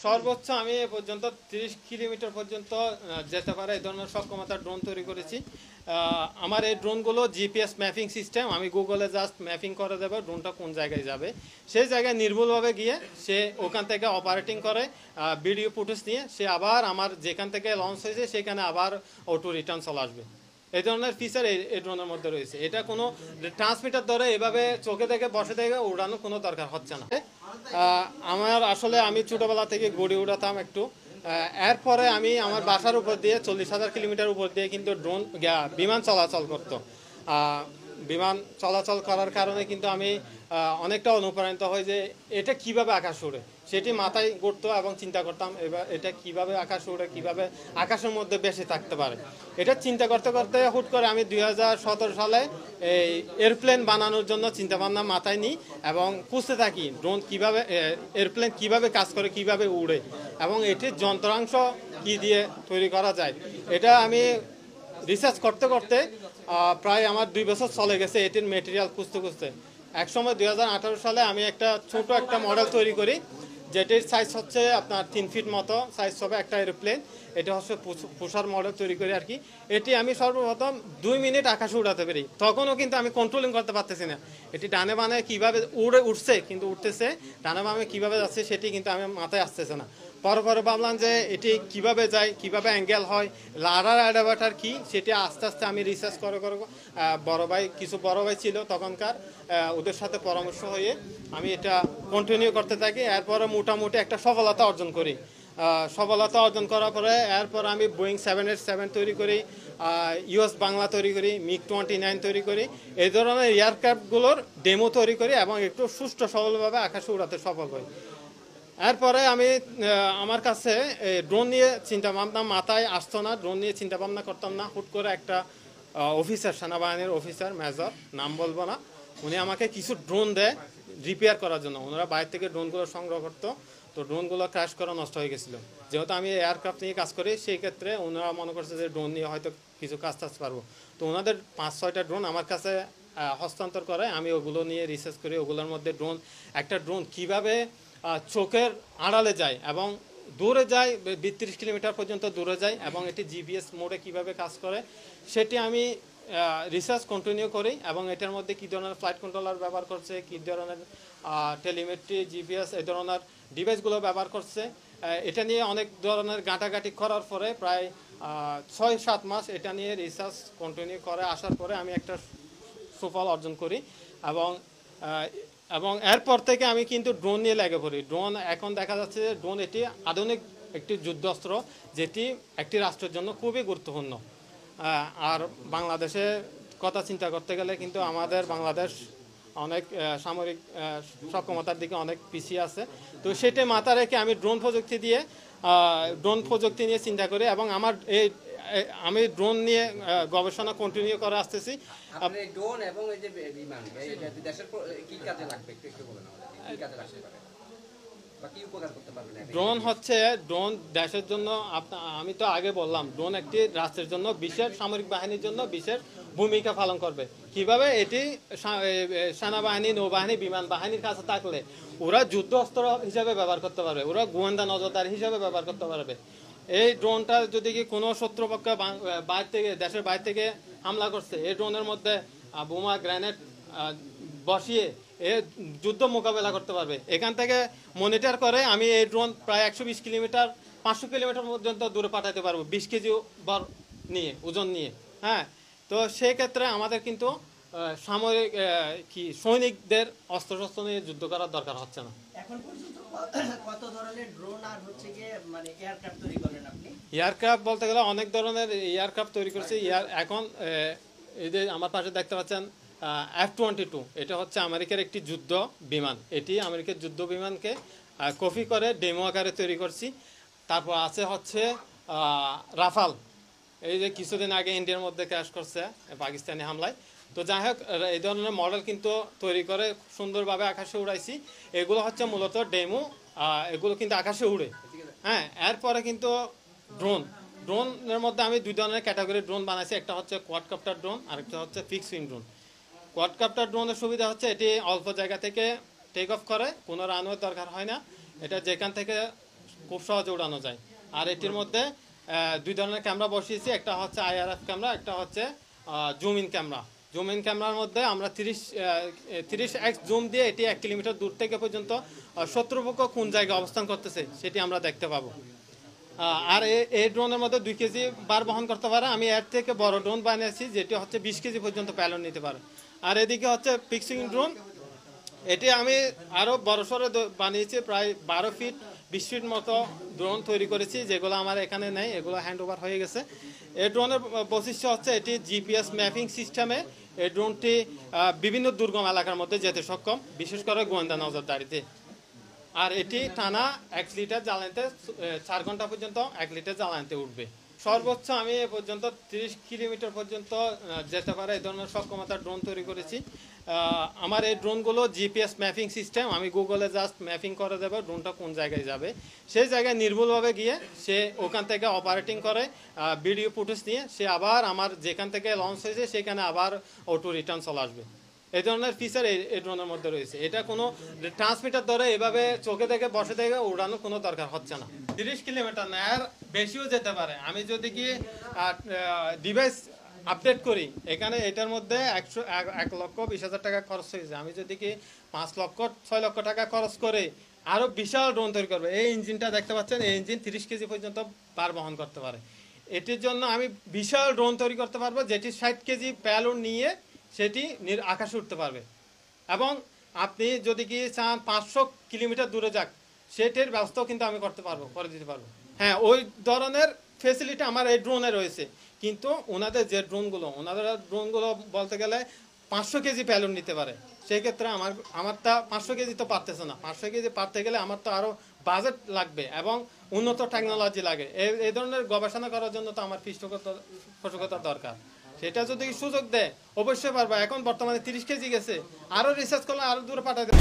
সর্বোচ্চ আমি এ পর্যন্ত 30 কিলোমিটার পর্যন্ত যেতে পারে এই ধরনের সক্ষমতার ড্রোন তৈরি করেছি। আমার এই ড্রোনগুলো জিপিএস ম্যাপিং সিস্টেম, আমি গুগলে জাস্ট ম্যাপিং করে দেবো ড্রোনটা কোন জায়গায় যাবে, সেই জায়গায় নির্ভুলভাবে গিয়ে সে ওখান থেকে অপারেটিং করে ভিডিও ফুটেজ নিয়ে সে আবার আমার যেখান থেকে লঞ্চ হয়েছে সেখানে আবার অটো রিটার্ন চলে আসবে। এই ধরনের ফিচার এই ড্রোনের মধ্যে রয়েছে। এটা কোনো ট্রান্সমিটার ধরে এভাবে চোখে দেখে বসে দেখে উড়ানো কোনো দরকার হচ্ছে না। আমার আসলে আমি ছোটোবেলা থেকে গড়ে উড়াতাম একটু, এরপরে আমি আমার বাসার উপর দিয়ে 40,000 কিলোমিটার উপর দিয়ে কিন্তু বিমান চলাচল করতো। বিমান চলাচল করার কারণে কিন্তু আমি অনেকটা অনুপ্রাণিত হই যে এটা কিভাবে আকাশ উড়ে সেটি মাথায় ঘুরতো এবং চিন্তা করতাম এবার এটা কিভাবে আকাশ উড়ে, কিভাবে আকাশের মধ্যে বেশি থাকতে পারে। এটা চিন্তা করতে করতে হুট করে আমি 2017 সালে এই এয়ারপ্লেন বানানোর জন্য চিন্তা ভাবনা মাথায় নিই এবং খুঁজতে থাকি ড্রোন কিভাবে, এয়ারপ্লেন কিভাবে কাজ করে, কিভাবে উড়ে এবং এটির যন্ত্রাংশ কি দিয়ে তৈরি করা যায়। এটা আমি রিসার্চ করতে করতে প্রায় আমার 2 বছর চলে গেছে এটির মেটেরিয়াল খুঁজতে খুঁজতে। একসময় 2018 সালে আমি ছোট একটা মডেল তৈরি করি যেটির সাইজ হচ্ছে আপনার 3 ফিট মতো সাইজ হবে একটা এরোপ্লেন। এটা হচ্ছে পুষার মডেল তৈরি করি আর কি। এটি আমি সর্বপ্রথম 2 মিনিট আকাশে উড়াতে পারি, তখনও কিন্তু আমি কন্ট্রোলিং করতে পারতেছি না এটি ডানে বামে কীভাবে উঠছে কিন্তু উঠতেছে, ডানে বামে কীভাবে যাচ্ছে সেটি কিন্তু আমি মাথায় আসতেছে না। পরে ভাবলাম যে এটি কিভাবে যায়, কিভাবে অ্যাঙ্গেল হয়, লাডার অ্যাডাপ্টার কি, সেটি আস্তে আস্তে আমি রিসার্চ করে কিছু বড় ভাই ছিল তখনকার, ওদের সাথে পরামর্শ হয়ে আমি এটা কন্টিনিউ করতে থাকি। এরপরে মোটামুটি একটা সফলতা অর্জন করি। সফলতা অর্জন করার পরে এরপর আমি বোয়িং 787 তৈরি করি, ইউএস বাংলা তৈরি করি, MiG-29 তৈরি করি, এই ধরনের এয়ারক্রাফটগুলোর ডেমো তৈরি করি এবং একটু সুষ্ঠু সফলভাবে আকাশে উড়াতে সফল হই। এরপরে আমি আমার কাছে ড্রোন নিয়ে চিন্তা ভাবনা মাথায় আসতো না, ড্রোন নিয়ে চিন্তা ভাবনা করতাম না। হুট করে একটা অফিসার, সেনাবাহিনীর অফিসার, মেজর, নাম বলবো না, উনি আমাকে কিছু ড্রোন দেয় রিপেয়ার করার জন্য। ওনারা বাইরে থেকে ড্রোনগুলো সংগ্রহ করতো, তো ড্রোনগুলো ক্র্যাশ করা নষ্ট হয়ে গেছিলো। যেহেতু আমি এয়ারক্রাফট নিয়ে কাজ করি সেই ক্ষেত্রে ওনারা মনে করছে যে ড্রোন নিয়ে হয়তো কিছু কাজ পারবো, তো ওনাদের 5-6টা ড্রোন আমার কাছে হস্তান্তর করে। আমি ওগুলো নিয়ে রিসার্চ করি। ওগুলোর মধ্যে একটা ড্রোন কীভাবে চোখের আড়ালে যায় এবং দূরে যায়, 32 কিলোমিটার পর্যন্ত দূরে যায় এবং এটি জিপিএস মোডে কিভাবে কাজ করে সেটি আমি রিসার্চ কন্টিনিউ করি এবং এটার মধ্যে কী ধরনের ফ্লাইট কন্ট্রোলার ব্যবহার করছে, কী ধরনের টেলিমেট্রি, জিপিএস এই ধরনের ডিভাইসগুলো ব্যবহার করছে, এটা নিয়ে অনেক ধরনের ঘাটাঘাটি করার পরে প্রায় 6-7 মাস এটা নিয়ে রিসার্চ কন্টিনিউ করে আসার পরে আমি একটা সুফল অর্জন করি এবং এরপর থেকে আমি কিন্তু ড্রোন নিয়ে লেগে পড়ি। ড্রোন এখন দেখা যাচ্ছে যে ড্রোন এটি আধুনিক একটি যুদ্ধাস্ত্র যেটি একটি রাষ্ট্রের জন্য খুবই গুরুত্বপূর্ণ। আর বাংলাদেশের কথা চিন্তা করতে গেলে কিন্তু আমাদের বাংলাদেশ অনেক সামরিক সক্ষমতার দিকে অনেক পিছিয়ে আছে, তো সেটা মাথায় রেখে আমি ড্রোন প্রযুক্তি নিয়ে চিন্তা করি এবং আমি ড্রোন নিয়ে গবেষণা কন্টিনিউ করে আসতেছি। ড্রোন এবং এই যে বিমান দেশের কি কাজে লাগবে একটু বলেন আমাদের, কি কাজে লাগতে পারে বা কি উপকার করতে পারবে? ড্রোন দেশের জন্য আমি তো আগে বললাম ড্রোন একটি রাষ্ট্রের জন্য বিশেষ সামরিক বাহিনীর জন্য বিশেষ ভূমিকা পালন করবে। কিভাবে এটি সেনাবাহিনী, নৌবাহিনী, বিমান বাহিনীর কাছে থাকলে ওরা যুদ্ধ অস্ত্র হিসাবে ব্যবহার করতে পারবে, ওরা গোয়েন্দা নজরদারি হিসাবে ব্যবহার করতে পারবে। এই ড্রোনটা যদি কি কোনো শত্রুপক্ষ দেশের বাইরে থেকে হামলা করছে, এই ড্রোনের মধ্যে বোমা, গ্রেনেড বসিয়ে এ যুদ্ধ মোকাবেলা করতে পারবে। এখান থেকে মনিটর করে আমি এই ড্রোন প্রায় 120 কিলোমিটার, 500 কিলোমিটার পর্যন্ত দূরে পাঠাতে পারবো 20 কেজি ওজন নিয়ে। হ্যাঁ, তো সেই ক্ষেত্রে আমাদের কিন্তু সামরিক সৈনিকদের অস্ত্রশস্ত্র নিয়ে যুদ্ধ করার দরকার হচ্ছে না। এখন পর্যন্ত কত ধরনের ড্রোন আর হচ্ছে গিয়ে মানে এয়ারক্রাফট তৈরি করেন আপনি? এয়ারক্রাফট বলতে গেলে অনেক ধরনের এয়ারক্রাফট তৈরি করছি। এখন এই যে আমার পাশে দেখতে পাচ্ছেন F-22, এটা হচ্ছে আমেরিকার একটি যুদ্ধ বিমান। এটি আমেরিকার যুদ্ধ বিমানকে কপি করে ডেমো আকারে তৈরি করছি। তারপর আছে হচ্ছে রাফাল, এই যে কিছুদিন আগে ইন্ডিয়ার মধ্যে ক্র্যাশ করছে পাকিস্তানি হামলায়। তো যাই হোক, এই ধরনের মডেল কিন্তু তৈরি করে সুন্দরভাবে আকাশে উড়াইছি। এগুলো হচ্ছে মূলত ডেমো, এগুলো কিন্তু আকাশে উড়ে। হ্যাঁ, এরপরে কিন্তু ড্রোনের মধ্যে আমি 2 ধরনের ক্যাটাগরি ড্রোন বানাইছি। একটা হচ্ছে কোয়াডকপ্টার ড্রোন আর একটা হচ্ছে ফিক্সড উইং ড্রোন। কোয়াডকপ্টার ড্রোনের সুবিধা হচ্ছে এটি অল্প জায়গা থেকে টেক অফ করে, কোনো রানওয়ে দরকার হয় না। এটা যেখান থেকে খুব সহজে উড়ানো যায়। আর এটির মধ্যে 2 ধরনের ক্যামেরা বসিয়েছি, একটা হচ্ছে IRF ক্যামেরা, একটা হচ্ছে zoom in camera. Zoom in ক্যামেরার মধ্যে আমরা 30x জুম দিয়ে এটি 1 কিলোমিটার দূর থেকে পর্যন্ত শত্রুপক্ষ কোন জায়গায় অবস্থান করতেছে সেটি আমরা দেখতে পাবো। আর এই ড্রোনের মধ্যে 2 কেজি বার বহন করতে পারে। আমি এর থেকে বড় ড্রোন বানিয়েছি যেটি হচ্ছে 20 কেজি পর্যন্ত প্যালন নিতে পারে। আর এদিকে হচ্ছে ফিক্সিং ড্রোন, এটি আমি আরও বড়সড় বানিয়েছি, প্রায় 12 ফিট 20 ফিট মতো ড্রোন তৈরি করেছি, যেগুলো আমার এখানে নেই, এগুলো হ্যান্ড ওভার হয়ে গেছে। এই ড্রোনের বৈশিষ্ট্য হচ্ছে এটি জিপিএস ম্যাপিং সিস্টেমে এই ড্রোনটি বিভিন্ন দুর্গম এলাকার মধ্যে যেতে সক্ষম, বিশেষ করে গোয়েন্দা নজরদারিতে। আর এটি টানা 1 লিটার জ্বালানিতে 4 ঘন্টা পর্যন্ত 1 লিটার জ্বালানিতে উঠবে। সর্বোচ্চ আমি এ পর্যন্ত 30 কিলোমিটার পর্যন্ত যেতে পারে এই ধরনের সক্ষমতার ড্রোন তৈরি করেছি। আমার এই ড্রোনগুলো জিপিএস ম্যাপিং সিস্টেম, আমি গুগলে জাস্ট ম্যাপিং করে দেবো ড্রোনটা কোন জায়গায় যাবে, সেই জায়গায় নির্ভুলভাবে গিয়ে সে ওখান থেকে অপারেটিং করে ভিডিও ফুটেজ নিয়ে সে আবার আমার যেখান থেকে লঞ্চ হয়েছে সেখানে আবার অটো রিটার্ন চলে আসবে। এই ধরনের ফিচার এই ড্রোনের মধ্যে রয়েছে। এটা কোনো ট্রান্সমিটার ধরে এভাবে চোখে দেখে বসে দেখে উড়ানোর কোনো দরকার হচ্ছে না। 30 কিলোমিটার না, আর বেশিও যেতে পারে। আমি যদি কি ডিভাইস আপডেট করি, এখানে এটার মধ্যে 1,20,000 টাকা খরচ হয়েছে। আমি যদি কি 5,00,000 6 লক্ষ টাকা খরচ করে আরও বিশাল ড্রোন তৈরি করবো। এই ইঞ্জিনটা দেখতে পাচ্ছেন, এই ইঞ্জিন 30 কেজি পর্যন্ত বার বহন করতে পারে। এটির জন্য আমি বিশাল ড্রোন তৈরি করতে পারবো, যেটি 60 কেজি প্যালোড নিয়ে সেটি আকাশে উঠতে পারবে। এবং আপনি যদি কি চান 500 কিলোমিটার দূরে যাক, সেটির ব্যবস্থাও কিন্তু আমি করে দিতে পারবো। হ্যাঁ, ওই ধরনের ফেসিলিটি আমার এই ড্রোনে রয়েছে। কিন্তু ওনাদের ড্রোনগুলো বলতে গেলে 500 কেজি প্যালোড নিতে পারে। সেই ক্ষেত্রে আমারটা 500 কেজি তো পারতেছে না। 500 কেজি পারতে গেলে আমার তো আরও বাজেট লাগবে এবং উন্নত টেকনোলজি লাগে। এই ধরনের গবেষণা করার জন্য তো আমার পৃষ্ঠপোষকতা দরকার। সেটা যদি সুযোগ দেয় অবশ্যই পারবো। এখন বর্তমানে 30 কেজি গেছে, আরও রিসার্চ করলে আরও দূরে পাঠাতে